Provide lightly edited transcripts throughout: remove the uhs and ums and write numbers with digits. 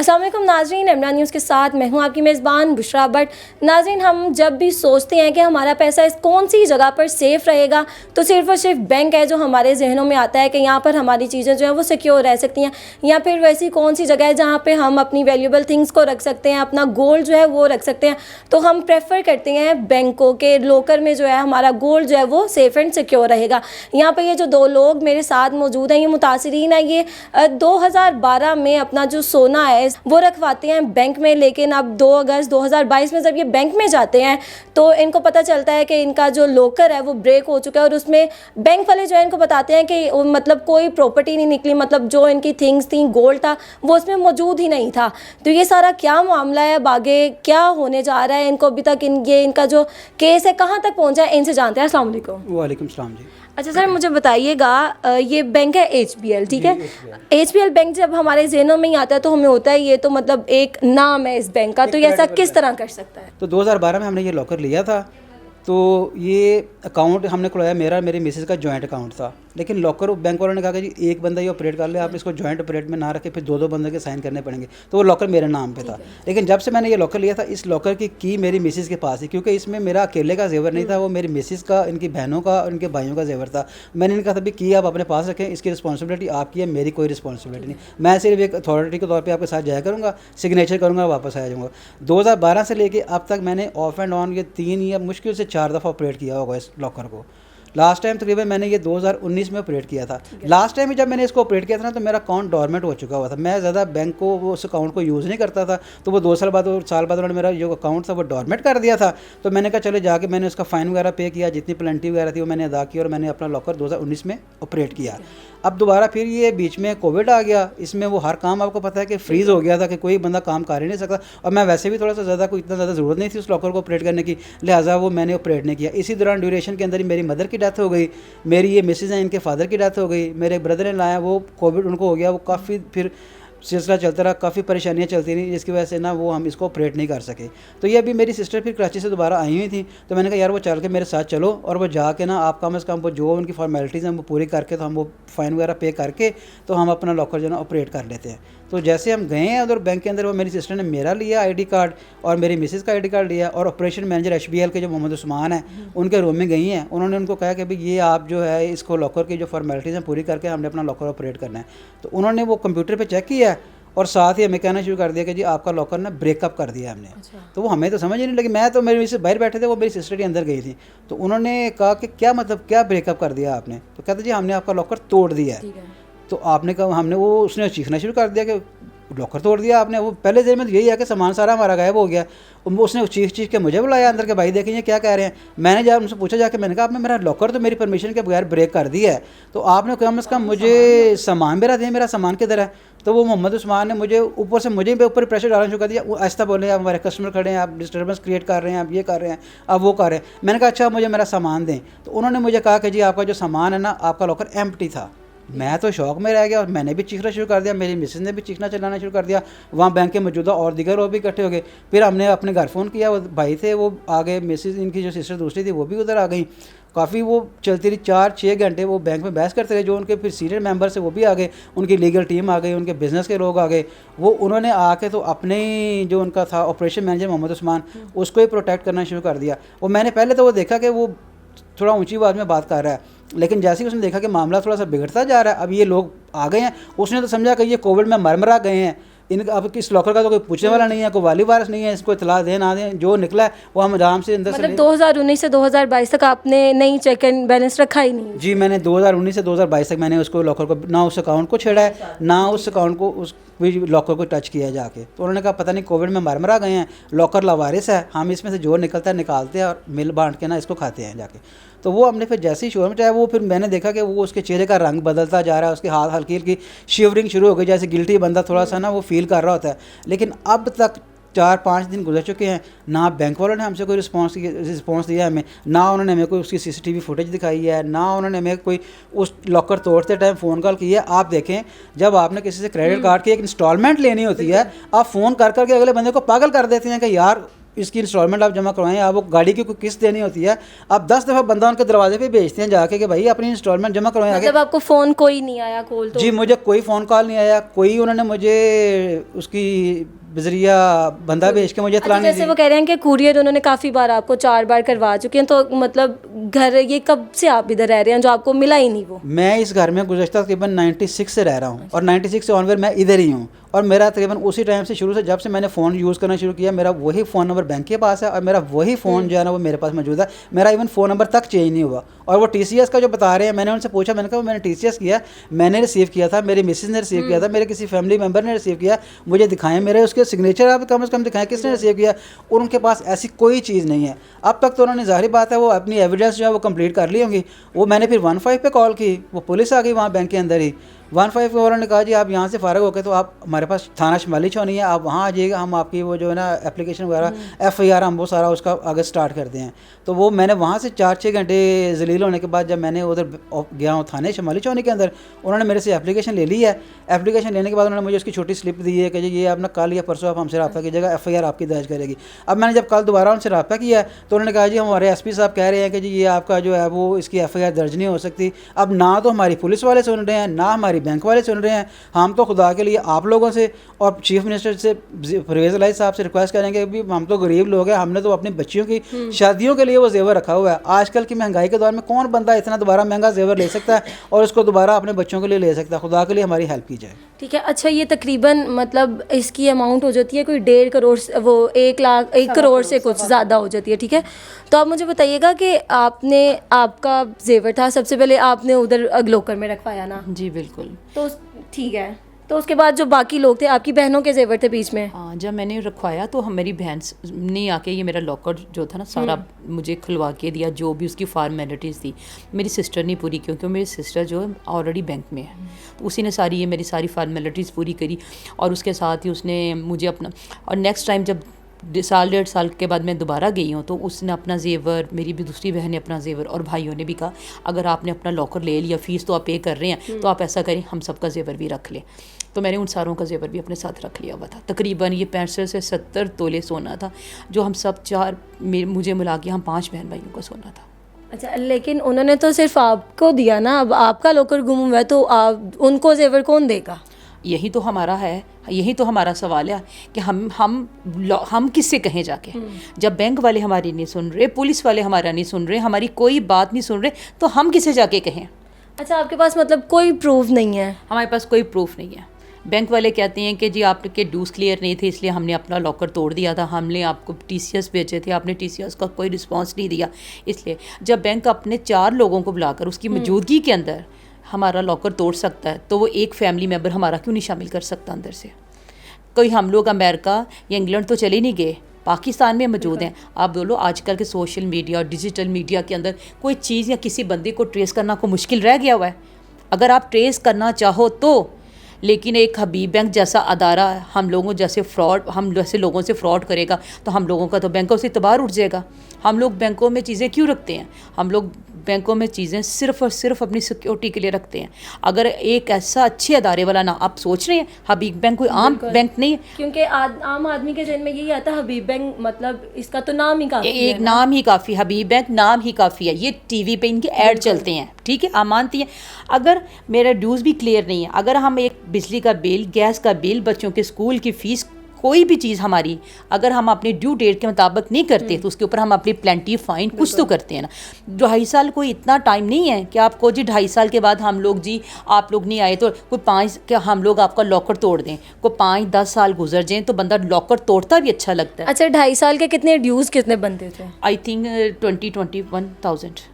السلام علیکم ناظرین، عمران نیوز کے ساتھ میں ہوں آپ کی میزبان بشرا بٹ۔ ناظرین، ہم جب بھی سوچتے ہیں کہ ہمارا پیسہ کون سی جگہ پر سیف رہے گا تو صرف اور صرف بینک ہے جو ہمارے ذہنوں میں آتا ہے کہ یہاں پر ہماری چیزیں جو ہیں وہ سیکیور رہ سکتی ہیں، یا پھر ویسی کون سی جگہ ہے جہاں پہ ہم اپنی ویلیوبل تھنگس کو رکھ سکتے ہیں، اپنا گولڈ جو ہے وہ رکھ سکتے ہیں۔ تو ہم پریفر کرتے ہیں بینکوں کے لوکر میں جو ہے ہمارا گولڈ جو ہے وہ سیف اینڈ سیکیور رہے گا۔ یہاں پہ یہ جو دو لوگ میرے ساتھ موجود ہیں، یہ متاثرین ہیں، یہ 2012 میں اپنا جو سونا ہے وہ رکھواتے ہیں بینک میں، لیکن اب 2 اگست 2022 میں جب یہ بینک میں جاتے ہیں تو ان کو پتہ چلتا ہے کہ ان کا جو لوکر ہے وہ بریک ہو چکا ہے، اور اس میں بینک والے جو ہے ان کو بتاتے ہیں کہ مطلب کوئی پراپرٹی نہیں نکلی، مطلب جو ان کی تھنگس تھیں، گولڈ تھا، وہ اس میں موجود ہی نہیں تھا۔ تو یہ سارا کیا معاملہ ہے، اب آگے کیا ہونے جا رہا ہے، ان کو ابھی تک ان کا جو کیس ہے کہاں تک پہنچا ہے، ان سے جانتے ہیں۔ السلام علیکم۔ وعلیکم السلام جی۔ اچھا سر، مجھے بتائیے گا، یہ بینک ہے ایچ بی ایل، ٹھیک ہے؟ ایچ بی ایل بینک جب ہمارے ذہنوں میں ہی آتا ہے تو ہمیں ہوتا ہے یہ تو مطلب ایک نام ہے اس بینک کا، تو یہ ایسا کس طرح کر سکتا ہے؟ تو 2012 میں ہم نے یہ لاکر لیا تھا، تو یہ اکاؤنٹ ہم نے کھلوایا، میری مسز کا جوائنٹ اکاؤنٹ تھا، لیکن لاکر بینک والوں نے کہا کہ جی ایک بندہ یہ آپریٹ کر لے، آپ اس کو جوائنٹ آپریٹ میں نہ رکھے، پھر 2 بندے کے سائن کرنے پڑیں گے، تو وہ لاکر میرے نام پہ تھا۔ لیکن جب سے میں نے یہ لاکر لیا تھا، اس لاکر کی میری مسز کے پاس تھی، کیونکہ اس میں میرا اکیلے کا زیور نہیں تھا، وہ میری مسز کا، ان کی بہنوں کا اور ان کے بھائیوں کا زیور تھا۔ میں نے کہا تھا بھی آپ اپنے پاس رکھیں، اس کی رسپانسبلٹی آپ کی ہے، میری کوئی رسپانسبلٹی نہیں، میں صرف ایک اتھارٹی کے طور پہ آپ کے ساتھ جایا کروں گا، سگنیچر کروں گا، واپس آ جاؤں گا۔ 2012 سے لے کے اب تک میں نے آف اینڈ آن یہ 3 یا مشکل سے 4 دفعہ آپریٹ کیا ہوگا اس لاکر کو۔ لاسٹ ٹائم تقریباً میں نے یہ 2019 میں آپریٹ کیا تھا۔ لاسٹ ٹائم جب میں نے اس کو آپریٹ کیا تھا نا، تو میرا اکاؤنٹ ڈورمنٹ ہو چکا ہوا تھا، میں زیادہ بینک کو اس اکاؤنٹ کو یوز نہیں کرتا تھا، تو وہ 2 سال بعد اور سال بعد انہوں نے میرا جو اکاؤنٹ تھا وہ ڈورمنٹ کر دیا تھا۔ تو میں نے کہا چلے جا کے میں نے اس کا فائن وغیرہ پے کیا، جتنی پلنٹی وغیرہ تھی وہ میں نے ادا کی، اور میں نے اپنا لاکر 2019 میں آپریٹ کیا۔ اب دوبارہ پھر یہ بیچ میں کووڈ آ گیا، اس میں وہ ہر کام آپ کو پتہ ہے کہ فریز ہو گیا تھا، کہ کوئی بندہ کام کر ہی نہیں سکتا، اور میں ویسے بھی تھوڑا سا زیادہ کوئی اتنا زیادہ ضرورت نہیں تھی اس لاکر کو آپریٹ کرنے کی، لہٰذا وہ میں نے آپریٹ نہیں کیا۔ اسی دوران ڈیوریشن کے اندر ہی میری مدر کی ڈیتھ ہو گئی، میری یہ مسز ہیں ان کے فادر کی ڈیتھ ہو گئی، میرے بردر نے لایا، وہ کووڈ ان کو ہو گیا، وہ کافی پھر سلسلہ چلتا رہا، کافی پریشانیاں چلتی رہیں، جس کی وجہ سے نا وہ ہم اس کو آپریٹ نہیں کر سکے۔ تو یہ ابھی میری سسٹر پھر کراچی سے دوبارہ آئی ہوئی تھیں، تو میں نے کہا یار وہ چل کے میرے ساتھ چلو، اور وہ جا کے نا آپ کم از کم وہ جو ان کی فارمیلٹیز ہیں وہ پوری کر کے، تو ہم وہ فائن وغیرہ پے کر کے تو ہم اپنا لاکر جو ہے نا آپریٹ کر لیتے ہیں۔ تو جیسے ہم گئے ہیں ادھر بینک کے اندر، وہ میری سسٹر نے میرا لیا آئی ڈی کارڈ اور میری مسز کا آئی ڈی کارڈ لیا، اور operation manager H B L کے جو محمد عثمان ہیں ان کے روم میں گئی ہیں، انہوں نے ان کو کہا کہ بھائی یہ آپ جو ہے اس کو لاکر کی جو فارمیلٹیز ہیں پوری کر کے ہم نے اپنا لاکر آپریٹ کرنا ہے۔ تو انہوں نے وہ کمپیوٹر پہ چیک کیا ہے، اور ساتھ ہی ہمیں کہنا شروع کر دیا کہ جی آپ کا لاکر نا بریک اپ کر دیا ہم نے۔ تو وہ ہمیں تو سمجھ ہی نہیں لگی، میں تو میری سے باہر بیٹھے تھے، وہ میری سسٹر کے اندر گئی تھی، تو انہوں نے کہا کہ کیا مطلب کیا بریک اپ کر دیا آپ نے؟ تو کہتے جی ہم نے آپ کا لاکر توڑ دیا ہے۔ تو آپ نے کہا، ہم نے وہ اس نے چیخنا شروع کر دیا کہ لاکر توڑ دیا آپ نے۔ وہ پہلے دیر میں تو یہی ہے کہ سامان سارا ہمارا غائب ہو گیا۔ اس نے چیخ کے مجھے بلایا اندر کہ بھائی دیکھیں یہ کیا کہہ رہے ہیں۔ میں نے جب ان سے پوچھا جا کے، میں نے کہا آپ نے میرا لاکر تو میری پرمیشن کے بغیر بریک کر دیا ہے، تو آپ نے کم از کم مجھے سامان میرا دیں، میرا سامان کدھر ہے؟ تو وہ محمد عثمان نے مجھے اوپر پریشر ڈالنا شروع کر دیا، آہستہ بولے آپ ہمارے کسٹمر کھڑے ہیں، آپ ڈسٹربنس کریٹ کر رہے ہیں، آپ یہ کر رہے ہیں، آپ وہ کر رہے ہیں۔ میں نے کہا اچھا مجھے میرا سامان دیں۔ تو انہوں نے مجھے کہا کہ جی آپ کا جو سامان ہے نا، آپ کا لاکر ایمپٹی تھا۔ میں تو شوق میں رہ گیا، اور میں نے بھی چیخنا شروع کر دیا، میری مسز نے بھی چیخنا چلانا شروع کر دیا، وہاں بینک کے موجودہ اور دیگر لوگ بھی اکٹھے ہو گئے۔ پھر ہم نے اپنے گھر فون کیا، وہ بھائی تھے وہ آگے، مسز ان کی جو سسٹر دوسری تھی وہ بھی ادھر آ گئیں، کافی وہ چلتی رہی 4-6 گھنٹے وہ بینک میں بحث کرتے رہے۔ جو ان کے پھر سینئر ممبرس ہیں وہ بھی آ گئے، ان کی لیگل ٹیم آ گئی، ان کے بزنس کے لوگ آ گئے، وہ انہوں نے آ کے تو اپنے جو ان کا تھا آپریشن مینیجر محمد عثمان، اس کو ہی پروٹیکٹ کرنا شروع کر دیا۔ وہ میں نے پہلے تو وہ دیکھا کہ وہ تھوڑا اونچی آواز میں بات کر رہا ہے، لیکن جیسے ہی اس نے دیکھا کہ معاملہ تھوڑا سا بگڑتا جا رہا ہے، اب یہ لوگ آ گئے ہیں، اس نے تو سمجھا کہ یہ کووڈ میں مرمرا گئے ہیں، اب اس لاکر کا تو کوئی پوچھنے والا نہیں ہے، کوئی والی وارث نہیں ہے، اس کو اطلاع دیں نہ دیں، جو نکلا ہے وہ ہم آرام سے اندر سے۔ مطلب 2019 سے 2022 تک آپ نے نئی چیک اینڈ بیلنس رکھا ہی نہیں؟ جی میں نے 2019 سے 2022 تک میں نے اس کو لاکر کو نہ اس اکاؤنٹ کو چھیڑا ہے، نہ اس اکاؤنٹ کو اس لاکر کو ٹچ کیا جا کے۔ تو انہوں نے کہا پتہ نہیں کووڈ میں مرمرا گئے ہیں، لاکر لاوارث ہے، ہم اس میں سے جو نکلتا ہے نکالتے ہیں اور مل بانٹ کے نا اس کو کھاتے ہیں جا کے۔ تو وہ ہم نے پھر جیسے ہی شور مچایا، وہ پھر میں نے دیکھا کہ وہ اس کے چہرے کا رنگ بدلتا جا رہا ہے، اس کے ہاتھ ہلکی ہلکی شیورنگ شروع ہو گئی، جیسے گلٹی بندہ تھوڑا سا نا وہ فیل کر رہا ہوتا ہے۔ لیکن اب تک 4-5 دن گزر چکے ہیں، نہ بینک والوں نے ہم سے کوئی رسپانس دیا ہمیں، نہ انہوں نے ہمیں کوئی اس کی CCTV فوٹیج دکھائی ہے، نہ انہوں نے ہمیں کوئی اس لاکر توڑتے ٹائم فون کال کی ہے۔ آپ دیکھیں جب آپ نے کسی سے کریڈٹ کارڈ کی ایک انسٹالمنٹ لینی ہوتی ہے، آپ فون کر کے اگلے بندے کو پاگل کر دیتے ہیں کہ یار اس کی انسٹالمنٹ آپ جمع کروائیں, آپ وہ گاڑی کی کوئی قسط دینی ہوتی ہے, آپ 10 دفعہ بندہ ان کے دروازے پہ بھیجتے ہیں جا کے کہ بھائی اپنی انسٹالمنٹ جمع کروائیں آگے. جب آپ کو فون کوئی نہیں آیا کال تو؟ جی مجھے کوئی فون کال نہیں آیا, کوئی انہوں نے مجھے اس کی بذریعہ بندہ بھیج کے مجھے اطلاع نہیں دی. جیسے وہ کہہ رہے ہیں کہ کوریئر انہوں نے کافی بار آپ کو 4 بار کروا چکے ہیں, تو مطلب گھر یہ کب سے آپ ادھر رہ رہے ہیں جو آپ کو ملا ہی نہیں وہ؟ میں اس گھر میں گزشتہ تقریباً 96 سے رہ رہا ہوں, اور 96 سے آن ورڈ میں ادھر ہی ہوں, اور میرا تقریباً اسی ٹائم سے شروع سے جب سے میں نے فون یوز کرنا شروع کیا میرا وہی فون نمبر بینک کے پاس ہے, اور میرا وہی فون جو ہے نا وہ میرے پاس موجود ہے. میرا ایون فون نمبر تک چینج نہیں ہوا. اور وہ ٹی سی ایس کا جو بتا رہے ہیں, میں نے ان سے پوچھا, میں نے کہا میں نے ٹی سی ایس کیا, میں نے ریسیو کیا تھا, میری مسز نے ریسیو کیا تھا, میرے کسی فیملی ممبر نے ریسیو کیا, مجھے دکھائیں, میرے اس کے سگنیچر آپ کم از کم دکھائیں کس نے ریسیو کیا, اور ان کے پاس ایسی کوئی چیز نہیں ہے اب تک. تو انہوں نے ظاہری بات ہے وہ اپنی ایویڈنس جو ہے وہ کمپلیٹ کر لی ہوں گی. وہ میں نے پھر 15 پہ کال کی, وہ پولیس آ گئی وہاں بینک کے اندر ہی. 15 پہ انہوں نے کہا جی آپ یہاں سے فارغ ہو کے تو آپ ہمارے پاس تھانہ شمالی چھونی ہے, آپ وہاں آ جائیے گا, ہم آپ کی وہ جو ہے نا اپلیکیشن وغیرہ ایف آئی آر ہم وہ سارا اس کا آگے اسٹارٹ کرتے ہیں. تو وہ میں نے وہاں سے 4-6 گھنٹے ذلیل ہونے کے بعد جب میں نے ادھر گیا ہوں تھانے شمالی چونی کے اندر, انہوں نے میرے سے اپلیکیشن لے لی ہے. اپلیکیشن لینے کے بعد انہوں نے مجھے اس کی چھوٹی سلپ دی ہے کہ جی یہ آپ نے کل یا پرسوں آپ ہم سے رابطہ کیجیے گا, ایف آئی آر آپ کی درج کرے گی. اب میں نے جب کل دوبارہ ان سے رابطہ کیا ہے تو انہوں نے کہا جی ہمارے ایس پی صاحب کہہ رہے ہیں کہ جی یہ آپ کا جو ہے وہ اس کی ایف آئی آر درج نہیں ہو سکتی. اب نہ تو ہماری پولیس والے سن رہے ہیں, نہ ہماری بینک والے سن رہے ہیں. ہم تو خدا کے لیے آپ لوگوں سے اور چیف منسٹر سے پرویز الہی صاحب سے ریکویسٹ کریں گے کہ ہم تو غریب لوگ ہیں, ہم نے تو اپنی بچیوں کی شادیوں کے لیے وہ زیور رکھا ہوا ہے. آج کل کی مہنگائی کے دور میں کون بندہ اتنا دوبارہ مہنگا زیور لے سکتا ہے اور اس کو دوبارہ اپنے بچوں کے لیے لے سکتا ہے؟ خدا کے لیے ہماری ہیلپ کی جائے. ٹھیک ہے. اچھا یہ تقریباً مطلب اس کی اماؤنٹ ہو جاتی ہے کوئی 1.5 کروڑ, وہ 1 کروڑ سے کچھ زیادہ ہو جاتی ہے. ٹھیک ہے, تو آپ مجھے بتائیے گا کہ آپ کا زیور تھا سب سے پہلے آپ نے ادھر اگلوکر میں رکھوایا نا؟ جی بالکل. تو ٹھیک ہے, تو اس کے بعد جو باقی لوگ تھے آپ کی بہنوں کے زیور تھے بیچ میں؟ جب میں نے رکھوایا تو میری بہن نے آ کے یہ میرا لاکر جو تھا نا سارا مجھے کھلوا کے دیا, جو بھی اس کی فارمیلٹیز تھی. میری سسٹر نے پوری کی کیونکہ میری سسٹر جو ہے آلریڈی بینک میں ہے, تو اسی نے ساری میری ساری فارمیلٹیز پوری کری. اور اس کے ساتھ ہی اس نے مجھے اپنا, اور نیکسٹ ٹائم جب 1.5 سال کے بعد میں دوبارہ گئی ہوں تو اس نے اپنا زیور, میری بھی دوسری بہن نے اپنا زیور, اور بھائیوں نے بھی کہا اگر آپ نے اپنا لاکر لے لیا, فیس تو آپ پے کر رہے ہیں, تو آپ ایسا کریں ہم سب کا زیور بھی رکھ لیں. تو میں نے ان ساروں کا زیور بھی اپنے ساتھ رکھ لیا ہوا تھا. تقریباً یہ 65 سے 70 تولے سونا تھا, جو ہم سب 4 مجھے ملا کے ہم 5 بہن بھائیوں کا سونا تھا. اچھا, لیکن انہوں نے تو صرف آپ کو دیا نا, اب آپ کا لاکر گم ہوا ہے تو ان کو زیور کون دے گا؟ یہی تو ہمارا ہے, یہی تو ہمارا سوال ہے کہ ہم کس سے کہیں جا کے, جب بینک والے ہماری نہیں سن رہے, پولیس والے ہمارا نہیں سن رہے, ہماری کوئی بات نہیں سن رہے, تو ہم کسے جا کے کہیں؟ اچھا, آپ کے پاس مطلب کوئی پروف نہیں ہے؟ ہمارے پاس کوئی پروف نہیں ہے. بینک والے کہتے ہیں کہ جی آپ کے ڈیوز کلیئر نہیں تھے اس لیے ہم نے اپنا لاکر توڑ دیا تھا, ہم نے آپ کو ٹی سی ایس بھیجے تھے, آپ نے ٹی سی ایس کا کوئی رسپانس نہیں دیا. اس لیے جب بینک اپنے 4 لوگوں کو بلا کر اس کی موجودگی کے اندر ہمارا لاکر توڑ سکتا ہے, تو وہ ایک فیملی ممبر ہمارا کیوں نہیں شامل کر سکتا اندر سے؟ کوئی ہم لوگ امریکہ یا انگلینڈ تو چلے نہیں گئے, پاکستان میں موجود ہیں. آپ بولو آج کل کے سوشل میڈیا اور ڈیجیٹل میڈیا کے اندر کوئی چیز یا کسی بندے کو ٹریس کرنا کو مشکل رہ گیا ہوا ہے. اگر آپ ٹریس کرنا چاہو تو, لیکن ایک حبیب بینک جیسا ادارہ ہم لوگوں جیسے لوگوں سے فراڈ کرے گا تو ہم لوگوں کا تو بینکوں سے اعتبار اٹھ جائے گا. ہم لوگ بینکوں میں چیزیں کیوں رکھتے ہیں؟ ہم لوگ بینکوں میں چیزیں صرف اور صرف اپنی سیکیورٹی کے لیے رکھتے ہیں. اگر ایک ایسا اچھے ادارے والا نا, آپ سوچ رہے ہیں حبیب بینک کوئی عام بینک نہیں ہے, کیونکہ عام آدمی کے ذہن میں یہی آتا ہے حبیب بینک مطلب اس کا تو نام ہی کافی ہے, ایک نام ہی کافی, حبیب بینک نام ہی کافی ہے. یہ ٹی وی پہ ان کے ایڈ چلتے ہیں, ٹھیک ہے, آپ مانتی ہیں. اگر میرا ڈیوز بھی کلیئر نہیں ہے, اگر ہم ایک بجلی کا بل, گیس کا بل, بچوں کے اسکول کی فیس, کوئی بھی چیز ہماری اگر ہم اپنی ڈیو ڈیٹ کے مطابق نہیں کرتے تو اس کے اوپر ہم اپنی پلینٹی فائن کچھ تو کرتے ہیں نا. 2.5 سال کوئی اتنا ٹائم نہیں ہے کہ آپ کو جی 2.5 سال کے بعد ہم لوگ جی آپ لوگ نہیں آئے تو کوئی 5 کہ ہم لوگ آپ کا لاکر توڑ دیں. کوئی 5-10 سال گزر جائیں تو بندہ لاکر توڑتا بھی اچھا لگتا ہے. اچھا, 2.5 سال کے کتنے ڈیوز کتنے بنتے تھے؟ I think 21,000.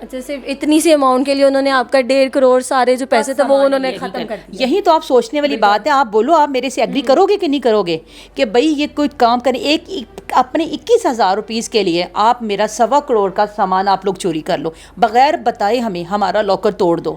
اچھا, صرف اتنی سی اماؤنٹ کے لیے انہوں نے آپ کا 1.5 کروڑ سارے جو پیسے تھے وہ انہوں نے ختم کر دیا. یہی تو آپ سوچنے والی بات ہے. آپ بولو, آپ میرے سے ایگری کرو گے کہ نہیں کرو گے کہ بھائی یہ کوئی کام کریں, ایک اپنے 21,000 روپیز کے لیے آپ میرا 1.25 کروڑ کا سامان آپ لوگ چوری کر لو, بغیر بتائے ہمیں ہمارا لاکر توڑ دو.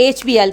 HBL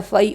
FI